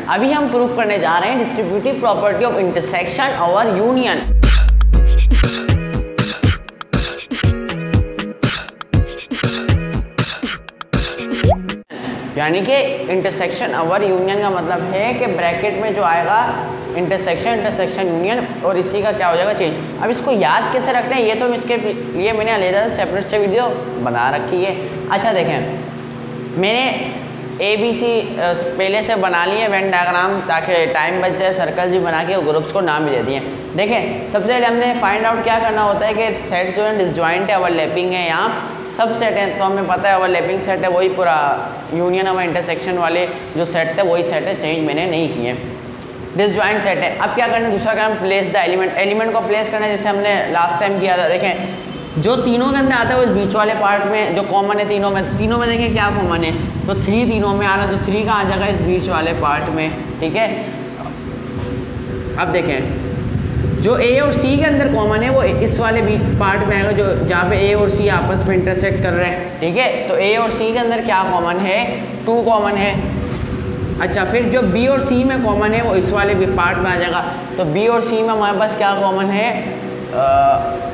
अभी हम प्रूफ करने जा रहे हैं डिस्ट्रीब्यूटिव प्रॉपर्टी ऑफ इंटरसेक्शन और यूनियन। यानी कि इंटरसेक्शन और यूनियन का मतलब है कि ब्रैकेट में जो आएगा इंटरसेक्शन यूनियन, और इसी का क्या हो जाएगा चेंज। अब इसको याद कैसे रखते हैं, ये तो इसके लिए मैंने अलग सेपरेट से वीडियो बना रखी है। अच्छा देखें, मैंने ABC पहले से बना लिए वेन डायग्राम, ताकि टाइम बच जाए, सर्कल भी बना के ग्रुप्स को नाम भी दे दिए। देखें सबसे पहले हमने फाइंड आउट क्या करना होता है कि सेट जो है डिसजॉइंट है, ओवरलैपिंग है, यहाँ सब सेट हैं तो हमें पता है ओवरलैपिंग सेट है, वही पूरा यूनियन और इंटरसेक्शन वाले जो सेट थे वही सेट है, चेंज मैंने नहीं किए। डिसजॉइंट सेट है। अब क्या करना है, दूसरा काम प्लेस द एलिमेंट को प्लेस करना है, जैसे हमने लास्ट टाइम किया था। देखें जो तीनों के अंदर आता है उस बीच वाले पार्ट में जो कॉमन है तीनों में देखें क्या कॉमन है, तो 3 तीनों में आ रहा है, तो 3 का आ जाएगा इस बीच वाले पार्ट में, ठीक है। अब देखें जो A और C के अंदर कॉमन है वो इस वाले बीच पार्ट में आएगा, जो जहाँ पे A और C आपस में इंटरसेक्ट कर रहे हैं, ठीक है। तो A और C के अंदर क्या कॉमन है, 2 कॉमन है। अच्छा फिर जो B और C में कॉमन है वो इस वाले भी पार्ट में आ जाएगा, तो B और C में हमारे पास क्या कॉमन है,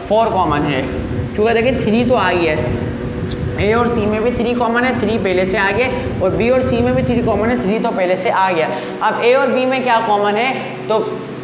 4 कॉमन है, क्योंकि देखिए 3 तो आ गई है। A और C में भी 3 कॉमन है, 3 पहले से आ गए, और B और C में भी 3 कॉमन है, 3 तो पहले से आ गया। अब A और B में क्या कॉमन है, तो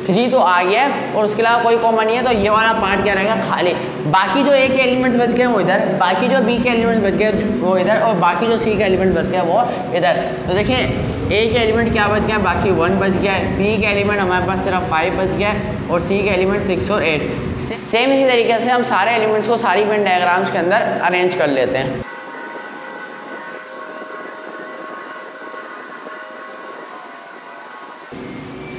3 तो आ गया है और उसके अलावा कोई कॉमन नहीं है, तो ये वाला पार्ट क्या रहेगा खाली। बाकी जो A के एलिमेंट्स बच गए वो इधर, बाकी जो B के एलिमेंट्स बच गए वो इधर, और बाकी जो C के एलिमेंट बच गया वो इधर। तो देखिए A के एलिमेंट क्या बच गया, बाकी 1 बच गया है, B के एलिमेंट हमारे पास सिर्फ 5 बच गया है, और C के एलिमेंट 6 और 8। सेम इसी तरीके से हम सारे एलिमेंट्स को सारी वेन डायग्राम्स के अंदर अरेंज कर लेते हैं।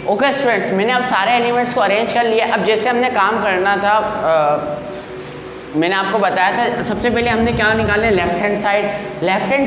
ओके स्टूडेंट्स, मैंने अब सारे एलिमेंट्स को अरेंज कर लिया। अब जैसे हमने काम करना था, मैंने आपको बताया था सबसे पहले हमने क्या निकाले, लेफ्ट हैंड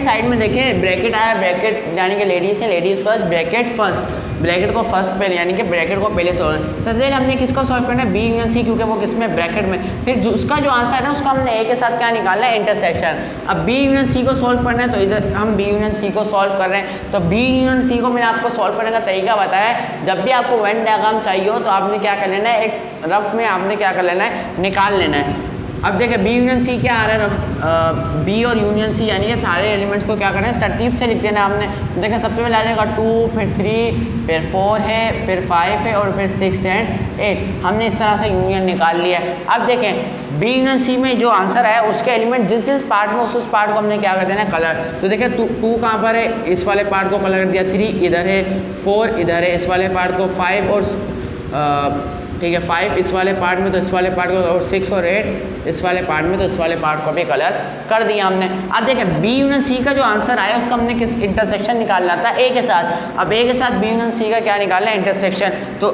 साइड में देखें ब्रैकेट आया, ब्रैकेट यानी कि लेडीज़ है, लेडीज़ फर्स्ट, ब्रैकेट को फर्स्ट पहले यानी कि ब्रैकेट को पहले सॉल्व। सबसे पहले हमने किसको सॉल्व करना है, B यूनियन C, क्योंकि वो किसमें ब्रैकेट में। फिर जो उसका जो आंसर है ना उसका हमने A के साथ क्या निकालना है, इंटरसेक्शन। अब B यूनियन C को सॉल्व करना है, तो इधर हम B यूनियन C को सॉल्व कर रहे हैं। तो B यूनियन C को मैंने आपको सॉल्व करने का तरीका बताया है। जब भी आपको वेन डायग्राम चाहिए हो तो आपने क्या कर लेना है, एक रफ में आपने क्या कर लेना है, निकाल लेना है। अब देखें B यूनियन C क्या आ रहा है, B और यूनियन C यानी कि सारे एलिमेंट्स को क्या करना है, तरतीब से लिख देना है हमने। देखें सबसे पहले आ जाएगा 2, फिर 3, फिर 4 है, फिर 5 है, और फिर 6 और 8। हमने इस तरह से यूनियन निकाल लिया है। अब देखें B यूनियन C में जो आंसर आया उसके एलिमेंट जिस पार्ट में उस पार्ट को हमने क्या कर देना है, कलर। तो देखें 2 कहाँ पर है, इस वाले पार्ट को कलर कर दिया, 3 इधर है, 4 इधर है, इस वाले पार्ट को 5 और ठीक है 5 इस वाले पार्ट में, तो इस वाले पार्ट को, और 6 और 8 इस वाले पार्ट में, तो इस वाले पार्ट को भी कलर कर दिया हमने। अब देखें B यूनियन C का जो आंसर आया उसका हमने किस इंटरसेक्शन निकालना था, A के साथ। अब A के साथ B यूनियन C का क्या निकालना है, इंटरसेक्शन। तो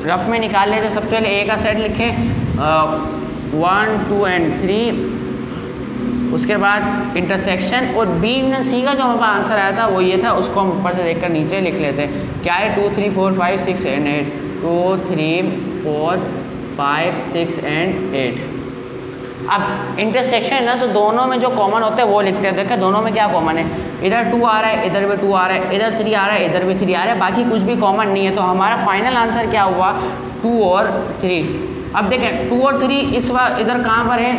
रफ में निकाल लेते, सबसे पहले A का सेट लिखें 1 2 और 3, उसके बाद इंटरसेक्शन, और B यूनियन C का जो हमारे पास आंसर आया था वो ये था, उसको हम ऊपर से देखकर नीचे लिख लेते हैं। क्या है, 2 3 4 5 6 और 8, 2 3 4 5 6 और 8। अब इंटरसेक्शन है ना, तो दोनों में जो कॉमन होते हैं वो लिखते हैं। देखिए दोनों में क्या कॉमन है, इधर 2 आ रहा है, इधर भी 2 आ रहा है, इधर 3 आ रहा है, इधर भी 3 आ रहा है, बाकी कुछ भी कॉमन नहीं है। तो हमारा फाइनल आंसर क्या हुआ, 2 और 3। अब देखें 2 और 3 इस बार इधर कहाँ पर है,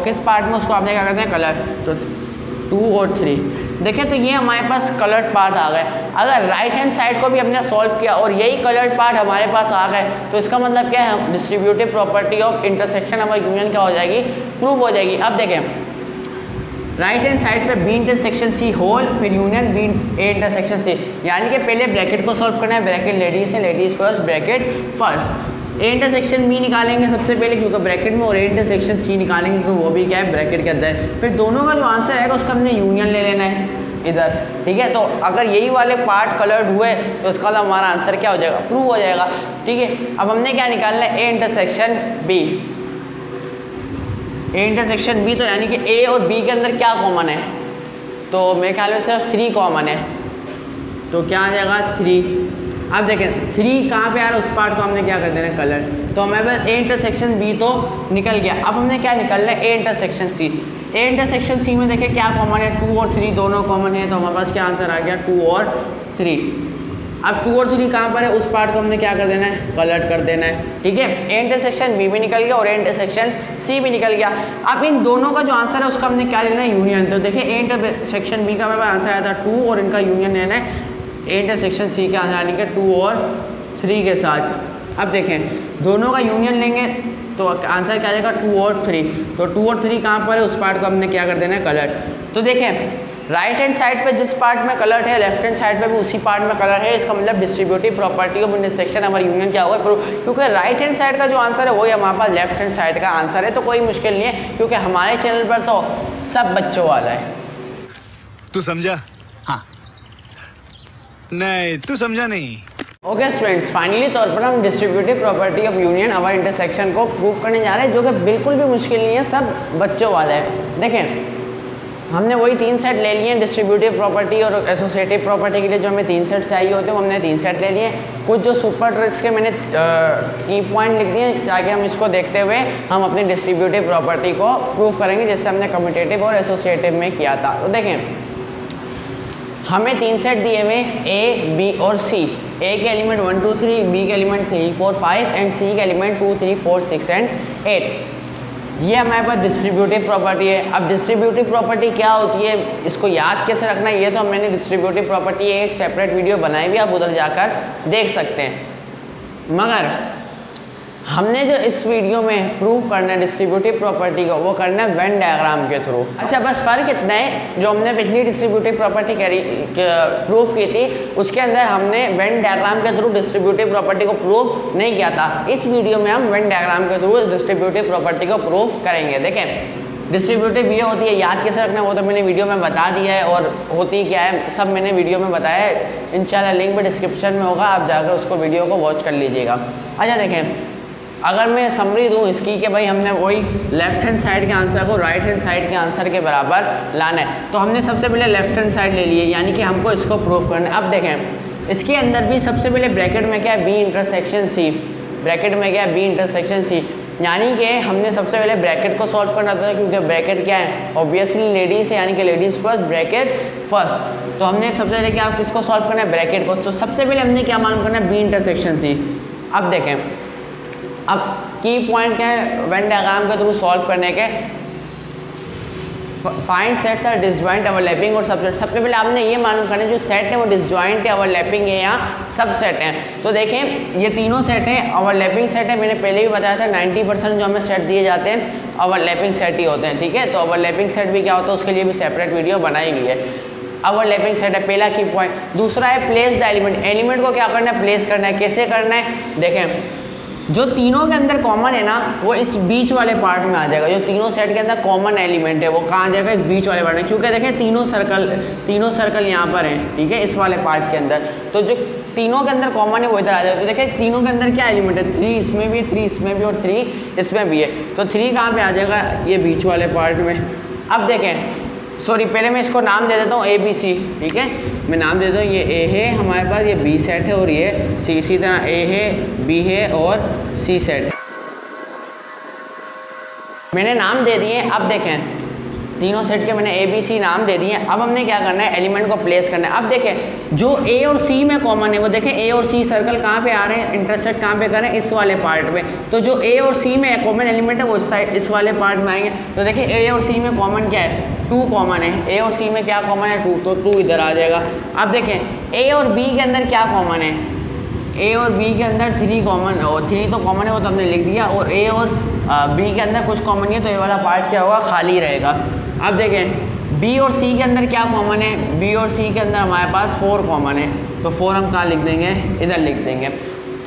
किस पार्ट में, उसको आपने क्या करते हैं, कलर। तो 2 और 3 देखें, तो ये हमारे पास कलर्ड पार्ट आ गए। अगर राइट हैंड साइड को भी हमने सॉल्व किया और यही कलर्ड पार्ट हमारे पास आ गए, तो इसका मतलब क्या है, डिस्ट्रीब्यूटिव प्रॉपर्टी ऑफ इंटरसेक्शन और यूनियन क्या हो जाएगी, प्रूव हो जाएगी। अब देखें राइट हैंड साइड पे B इंटरसेक्शन C होल, फिर union B A intersection C, यानी कि पहले ब्रैकेट को सॉल्व करना है, ब्रैकेट लेडीज है, ladies first, bracket first. A intersection B निकालेंगे सबसे पहले क्योंकि ब्रैकेट में, और A इंटरसेक्शन C निकालेंगे क्योंकि वो भी क्या है, ब्रैकेट के अंदर। फिर दोनों का जो आंसर आएगा उसका हमने यूनियन ले लेना है इधर, ठीक है। तो अगर यही वाले पार्ट कलर्ड हुए तो इसका हमारा आंसर क्या हो जाएगा, प्रूव हो जाएगा, ठीक है। अब हमने क्या निकालना है, A intersection B। A intersection B, तो यानी कि A और B के अंदर क्या कॉमन है, तो मेरे ख्याल में सिर्फ 3 कॉमन है, तो क्या आ जाएगा 3। अब देखें 3 कहाँ पे आ रहा है, उस पार्ट को हमने क्या कर देना है, कलर। तो हमारे पास A इंटरसेक्शन B तो निकल गया। अब हमने क्या निकालना है, A intersection C। A intersection C में देखें क्या कॉमन है, 2 और 3 दोनों कॉमन है, तो हमारे पास क्या आंसर आ गया, 2 और 3। अब 2 और 3 कहाँ पर है, उस पार्ट को हमने क्या कर देना है, कलर कर देना है, ठीक है। ए इंटरसेक्शन बी भी निकल गया और ए इंटरसेक्शन सी भी निकल गया। अब इन दोनों का जो आंसर है उसका हमने क्या लेना है, यूनियन। तो देखिए ए इंटरसेक्शन बी का हमारे पास आंसर आया था 2 और इनका यूनियन लेना है ए इंटरसेक्शन सी के आंसर आने के 2 और 3 के साथ। अब देखें दोनों का यूनियन लेंगे तो आंसर क्या आ जाएगा 2 और 3। तो 2 और 3 कहाँ पर है, उस पार्ट को हमने क्या कर देना है, कलर। तो देखें राइट हैंड साइड पे जिस पार्ट में कलर है, लेफ्ट हैंड साइड पे भी उसी पार्ट में कलर है। इसका मतलब डिस्ट्रीब्यूटिव प्रॉपर्टी ऑफ इंटरसेक्शन हमारा यूनियन क्या होगा, प्रूफ। क्योंकि राइट हैंड साइड का जो आंसर है वही हमारे पास लेफ्ट हैंड साइड का आंसर है, तो कोई मुश्किल नहीं है क्योंकि हमारे चैनल पर तो सब बच्चों वाला है। तू समझा? हाँ। नहीं तू समझा नहीं। ओके स्टूडेंट्स, फाइनली तौर पर हम distributive property of union our intersection को प्रूव करने जा रहे हैं, जो कि बिल्कुल भी मुश्किल नहीं है, सब बच्चों वाला है। देखें हमने वही 3 सेट ले लिए हैं डिस्ट्रीब्यूटिव प्रॉपर्टी और एसोसिएटिव प्रॉपर्टी के लिए, जो हमें 3 सेट चाहिए होते हैं हमने 3 सेट ले लिए। कुछ जो सुपर ट्रिक्स के मैंने की पॉइंट लिख दिए ताकि हम इसको देखते हुए हम अपनी डिस्ट्रीब्यूटिव प्रॉपर्टी को प्रूव करेंगे, जैसे हमने कम्यूटेटिव और एसोसिएटिव में किया था। तो देखें हमें 3 सेट दिए हुए ए बी और सी। ए के एलिमेंट 1 2 3, बी के एलिमेंट 3 4 5 एंड सी के एलिमेंट 2 3 4 6 एंड 8। ये हमारे पास डिस्ट्रीब्यूटिव प्रॉपर्टी है। अब डिस्ट्रीब्यूटिव प्रॉपर्टी क्या होती है, इसको याद कैसे रखना है, ये तो मैंने डिस्ट्रीब्यूटिव प्रॉपर्टी एक सेपरेट वीडियो बनाई हुई, आप उधर जाकर देख सकते हैं। मगर हमने जो इस वीडियो में प्रूव करना है डिस्ट्रीब्यूटिव प्रॉपर्टी को, वो करना है वेन डायग्राम के थ्रू। अच्छा बस फ़र्क इतना है, जो हमने पिछली डिस्ट्रीब्यूटिव प्रॉपर्टी प्रूव की थी उसके अंदर हमने वेन डायग्राम के थ्रू डिस्ट्रीब्यूटिव प्रॉपर्टी को प्रूव नहीं किया था। इस वीडियो में हम वेन डायग्राम के थ्रू डिस्ट्रीब्यूटिव प्रॉपर्टी को प्रूव करेंगे। देखें डिस्ट्रीब्यूटिव ये होती है, याद कैसे रखना वो तो मैंने वीडियो में बता दिया है, और होती क्या है सब मैंने वीडियो में बताया है। इंशाल्लाह लिंक भी डिस्क्रिप्शन में होगा, आप जाकर उसको वीडियो को वॉच कर लीजिएगा। अच्छा देखें अगर मैं समरी दूँ इसकी कि भाई हमने वही लेफ्ट हैंड साइड के आंसर को राइट हैंड साइड के आंसर के बराबर लाना है, तो हमने सबसे पहले लेफ्ट हैंड साइड ले लिए, यानी कि हमको इसको प्रूव करना है। अब देखें इसके अंदर भी सबसे पहले ब्रैकेट में क्या है, बी इंटरसेक्शन सी। ब्रैकेट में क्या है, बी इंटरसेक्शन सी, यानी कि हमने सबसे पहले ब्रैकेट को सॉल्व करना था, क्योंकि ब्रैकेट क्या है, ऑब्वियसली लेडीज है, यानी कि लेडीज फर्स्ट ब्रैकेट फर्स्ट। तो हमने सबसे पहले क्या किसको सॉल्व करना है, ब्रैकेट को। तो सबसे पहले हमने क्या मालूम करना है, बी इंटरसेक्शन सी। अब देखें अब की पॉइंट क्या है वेन डायग्राम के थ्रू सॉल्व करने के, find sets are disjoint overlapping और सबसेट। सबसे पहले आपने ये मालूम करना है जो सेट है वो डिसजॉइंट है, ओवरलैपिंग है या सबसेट है। तो देखें ये तीनों सेट हैं, ओवरलैपिंग सेट है, मैंने पहले भी बताया था 90% जो हमें सेट दिए जाते हैं ओवरलैपिंग सेट ही होते हैं, ठीक है। तो ओवरलैपिंग सेट भी क्या होता है उसके लिए भी सेपरेट वीडियो बनाई गई है। ओवरलैपिंग सेट है पहला की पॉइंट। दूसरा है प्लेस द एलिमेंट, एलिमेंट को क्या करना है, प्लेस करना है। कैसे करना है, देखें जो तीनों के अंदर कॉमन है ना वो इस बीच वाले पार्ट में आ जाएगा। जो तीनों सेट के अंदर कॉमन एलिमेंट है वो कहाँ आ जाएगा, इस बीच वाले पार्ट में, क्योंकि देखें तीनों सर्कल यहाँ पर हैं, ठीक है, इस वाले पार्ट के अंदर। तो जो तीनों के अंदर कॉमन है वो इधर आ जाएगा। तो देखें तीनों के अंदर क्या एलिमेंट है, 3 इसमें भी, 3 इसमें भी और 3 इसमें भी है। तो 3 कहाँ पे आ जाएगा, ये बीच वाले पार्ट में। अब देखें सॉरी पहले मैं इसको नाम दे देता हूँ ए बी सी, ठीक है, मैं नाम दे देता हूँ, ये ए है हमारे पास, ये बी सेट है और ये सी। इसी तरह ए है, बी है और सी सेट मैंने नाम दे दिए। अब देखें तीनों सेट के मैंने ए बी सी नाम दे दिए। अब हमने क्या करना है, एलिमेंट को प्लेस करना है। अब देखें जो ए और सी में कॉमन है वो देखें ए और सी सर्कल कहाँ पे आ रहे हैं, इंटरसेक्ट कहाँ पे कर रहे हैं, इस वाले पार्ट में। तो जो ए और सी में कॉमन एलिमेंट है वो इस साइड इस वाले पार्ट में आएंगे। तो देखिए ए और सी में कॉमन क्या है, 2 कॉमन है। ए और सी में क्या कॉमन है, 2, तो 2 इधर आ जाएगा। अब देखें ए और बी के अंदर क्या कॉमन है, ए और बी के अंदर 3 कॉमन, और 3 तो कॉमन है वो तो हमने लिख दिया, और ए और बी के अंदर कुछ कॉमन नहीं है, तो ये वाला पार्ट क्या होगा, खाली रहेगा। अब देखें बी और सी के अंदर क्या कॉमन है, बी और सी के अंदर हमारे पास 4 कॉमन है, तो 4 हम कहाँ लिख देंगे, इधर लिख देंगे।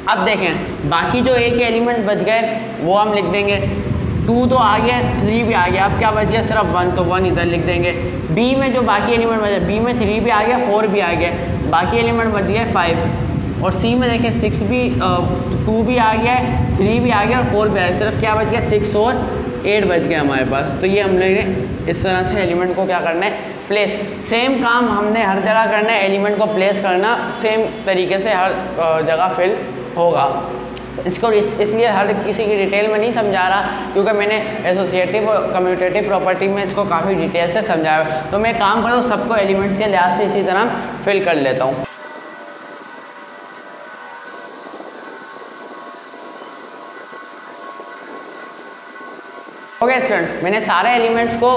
अब देखें बाकी जो ए के एलिमेंट्स बच गए वो हम लिख देंगे, 2 तो आ गया, 3 भी आ गया, अब क्या बच गया सिर्फ 1, तो 1 इधर लिख देंगे। बी में जो बाकी एलिमेंट बचे, बी में 3 भी आ गया, 4 भी आ गया, बाकी एलिमेंट बच गया 5। और सी में देखें 6 भी 2 भी आ गया है, 3 भी आ गया और 4 भी आ गया, सिर्फ क्या बच गया 6 और 8 बच गया हमारे पास। तो ये हमने इस तरह से एलिमेंट को क्या करना है, प्लेस। सेम काम हमने हर जगह करना है, एलिमेंट को प्लेस करना सेम तरीके से हर जगह फिल होगा। इसको इसलिए हर किसी की डिटेल में नहीं समझा रहा, क्योंकि मैंने एसोसिएटिव और कम्यूटेटिव प्रॉपर्टी में इसको काफ़ी डिटेल से समझाया। तो मैं काम करता हूँ सबको एलिमेंट्स के लिहाज से इसी तरह फिल कर लेता हूँ। ओके स्टूडेंट्स, मैंने सारे एलिमेंट्स को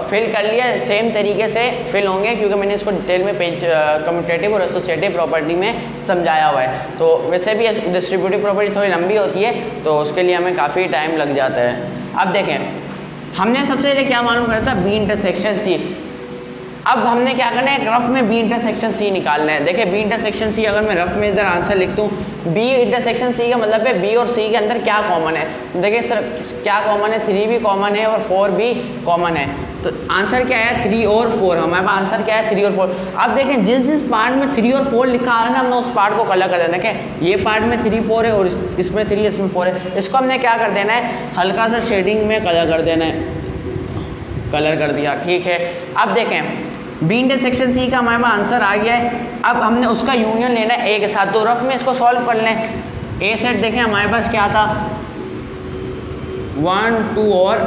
फिल कर लिया, सेम तरीके से फिल होंगे क्योंकि मैंने इसको डिटेल में पेज कम्यूटेटिव और एसोसिएटिव प्रॉपर्टी में समझाया हुआ है। तो वैसे भी डिस्ट्रीब्यूटिव प्रॉपर्टी थोड़ी लंबी होती है तो उसके लिए हमें काफ़ी टाइम लग जाता है। अब देखें, हमने सबसे पहले क्या मालूम करा था, बी इंटरसेक्शन सी। अब हमने क्या करना है, रफ में बी इंटरसेक्शन सी निकालना है। देखिए बी इंटरसेक्शन सी, अगर मैं रफ में इधर आंसर लिख दूँ, बी इंटरसेक्शन सी का मतलब है बी और सी के अंदर क्या कॉमन है। देखिए सर क्या कॉमन है, 3 भी कॉमन है और 4 भी कॉमन है। तो आंसर क्या है, 3 और 4। हमारे पास आंसर क्या है, 3 और 4। अब देखें जिस पार्ट में 3 और 4 लिखा आ रहा है ना, हमने उस पार्ट को कलर कर देना। देखें ये पार्ट में 3 4 है और इसमें 3 इसमें 4 है। इसको हमने क्या कर देना है, हल्का सा शेडिंग में कलर कर देना है। कलर कर दिया, ठीक है। अब देखें बी इंटरसेक्शन सी का हमारे पास आंसर आ गया है। अब हमने उसका यूनियन लेना है ए के साथ। तो रफ में इसको सॉल्व कर लें। ए सेट देखें हमारे पास क्या था, 1 2 और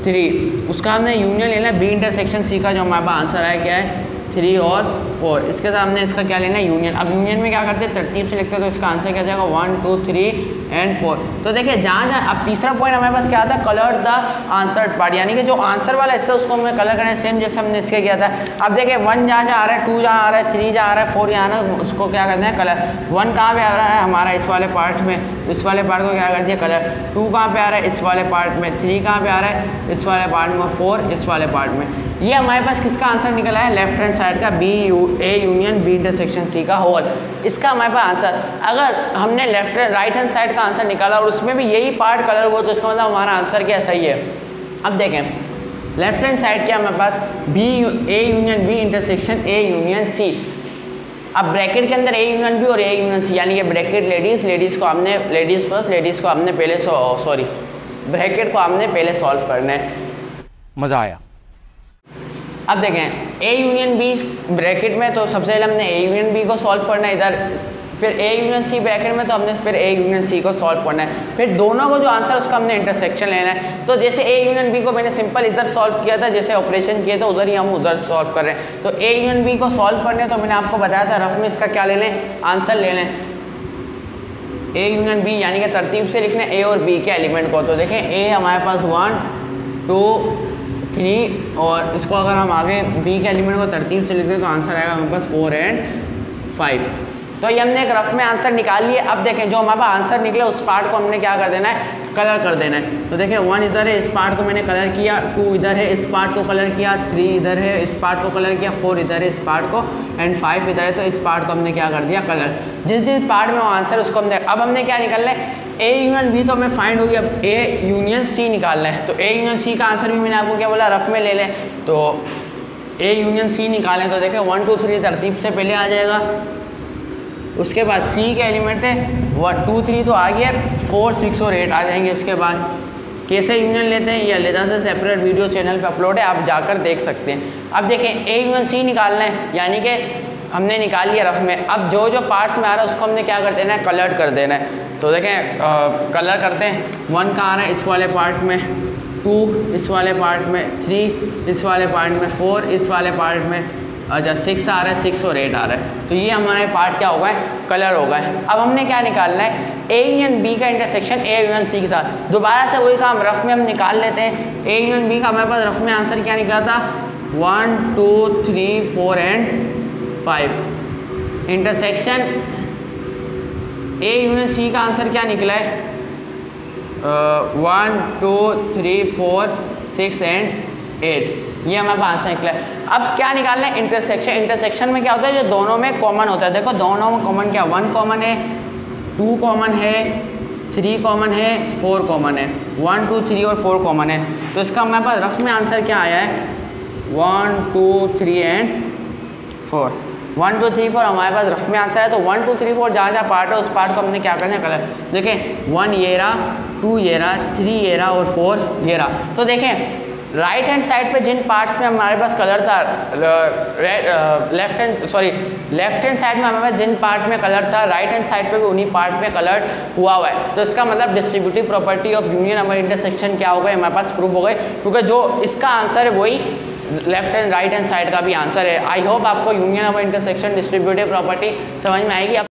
3, उसका हमने यूनियन लेना है बी इंटरसेक्शन सी का। जो हमारे पास आंसर आया क्या है, 3 और 4। इसके साथ हमने इसका क्या लेना है, यूनियन। अब यूनियन में क्या करते हैं, तरतीब से लिखते हैं। तो इसका आंसर क्या जाएगा, 1 2 3 एंड 4। तो देखिए जहाँ अब तीसरा पॉइंट हमारे पास क्या था, कलर द आंसर पार्ट, यानी कि जो आंसर वाला हिस्सा उसको हमें कलर करना है, सेम जैसे हमने इसके किया था। अब देखिए 1 जहाँ आ रहा है, 2 जहाँ आ रहा है, 3 जहाँ आ रहा है, 4 यहाँ आ रहा है, उसको क्या करना है, कलर। 1 कहाँ पे आ रहा है हमारा, इस वाले पार्ट में, इस वाले पार्ट को क्या कर दिया, कलर। 2 कहाँ पे आ रहा है, इस वाले पार्ट में। 3 कहाँ पे आ रहा है, इस वाले पार्ट में। 4 इस वाले पार्ट में। ये हमारे पास किसका आंसर निकला है, लेफ्ट हैंड साइड का A union B intersection C का होल। इसका हमारे पास आंसर, अगर हमने राइट हैंड साइड का आंसर निकाला और उसमें भी यही पार्ट कलर हुआ तो इसका मतलब हमारा आंसर क्या सही है। अब देखें लेफ्ट हैंड साइड क्या हमारे पास, A union B intersection A union C. अब ब्रैकेट के अंदर ए यूनियन बी और ए यूनियन सी, यानी कि ब्रैकेट लेडीज़ को हमने लेडीज़ फर्स्ट, लेडीज़ को हमने पहले ब्रैकेट को हमने पहले सॉल्व करना है। मज़ा आया। अब देखें ए यूनियन बी ब्रैकेट में, तो सबसे पहले हमने ए यूनियन बी को सॉल्व करना है इधर, फिर ए यूनियन सी ब्रैकेट में, तो हमने फिर ए यूनियन सी को सॉल्व करना है। फिर दोनों को जो आंसर उसका हमने इंटरसेक्शन लेना है। तो जैसे ए यूनियन बी को मैंने सिंपल इधर सॉल्व किया था, जैसे ऑपरेशन किए थे उधर ही हम उधर सॉल्व कर रहे हैं। तो ए यूनियन बी को सॉल्व करने हैं, तो मैंने आपको बताया था रफ में इसका क्या ले लें, आंसर ले लें ए यूनियन बी, यानी कि तरतीब से लिखना है ए और बी के एलिमेंट को। तो देखें ए हमारे पास 1 2 3 और इसको अगर हम आगे बी के एलिमेंट को तरतीब से लिख दें तो आंसर आएगा हमारे पास 4 एंड 5। तो ये हमने एक रफ में आंसर निकाल लिए। अब देखें जो हमारे पास आंसर निकले उस पार्ट को हमने क्या कर देना है, कलर कर देना है। तो देखें 1 इधर है, इस पार्ट को मैंने कलर किया, 2 इधर है, इस पार्ट को कलर किया, 3 इधर है, इस पार्ट को कलर किया, 4 इधर है, इस पार्ट को, एंड 5 इधर है। तो इस पार्ट को हमने क्या कर दिया, कलर। जिस पार्ट में वो आंसर उसको हमने, अब हमने क्या निकालना है, ए यूनियन बी तो हमें फाइंड हो गया, अब ए यूनियन सी निकालना है। तो ए यूनियन सी का आंसर भी मैंने आपको क्या बोला, रफ में ले लें। तो ए यूनियन सी निकालें तो देखें 1 2 3 तरतीब से पहले आ जाएगा, उसके बाद सी के एलिमेंट है 1 2 3 तो आ गया, 4 6 और 8 आ जाएंगे। इसके बाद कैसे यूनियन लेते हैं ये अलग से सेपरेट वीडियो चैनल पे अपलोड है, आप जाकर देख सकते हैं। अब देखें ए यूनियन सी निकालना है, यानी कि हमने निकाल लिया रफ में। अब जो जो पार्ट्स में आ रहा है उसको हमने क्या कर देना है, कलर कर देना है। तो देखें कलर करते हैं। 1 कहाँ आ रहा है, इस वाले पार्ट में, 2 इस वाले पार्ट में, 3 इस वाले पार्ट में, 4 इस वाले पार्ट में, अच्छा 6 आ रहा है, 6 और 8 आ रहा है। तो ये हमारे पार्ट क्या होगा, कलर होगा। अब हमने क्या निकालना है, ए यूनियन बी का इंटरसेक्शन ए यूनियन सी के साथ। दोबारा से वही काम रफ में हम निकाल लेते हैं। ए यूनियन बी का हमारे पास रफ में आंसर क्या निकला था, 1 2 3 4 and 5। Intersection A union C का आंसर क्या निकला है, 1 2 3 4 6 एंड 8। ये हमारे पास आंसर निकला है। अब क्या निकालना है, इंटरसेक्शन। इंटरसेक्शन में क्या होता है, जो दोनों में कॉमन होता है। देखो दोनों में कॉमन क्या, 1 कॉमन है, 2 कॉमन है, 3 कॉमन है, 4 कॉमन है। 1 2 3 और 4 कॉमन है। तो इसका हमारे पास रफ में आंसर क्या आया है, 1 2 3 एंड 4। 1 2 3 4 हमारे पास रफ में आंसर है। तो 1 2 3 4 जहाँ जहाँ पार्ट है उस पार्ट को हमने क्या करना है, कलर। देखें 1 ये रहा, 2 ये रहा, 3 ये रहा और 4 ये रहा। तो देखें राइट हैंड साइड पे जिन पार्ट्स में हमारे पास कलर था, लेफ्ट हैंड साइड में हमारे पास जिन पार्ट में कलर था, राइट हैंड साइड पे भी उन्हीं पार्ट में कलर हुआ हुआ है। तो इसका मतलब डिस्ट्रीब्यूटिव प्रॉपर्टी ऑफ यूनियन और इंटरसेक्शन क्या हो गए, हमारे पास प्रूफ हो गए, क्योंकि जो इसका आंसर है वही left and right hand side का भी आंसर है। आई होप आपको यूनियन और इंटरसेक्शन डिस्ट्रीब्यूटिव प्रॉपर्टी समझ में आएगी।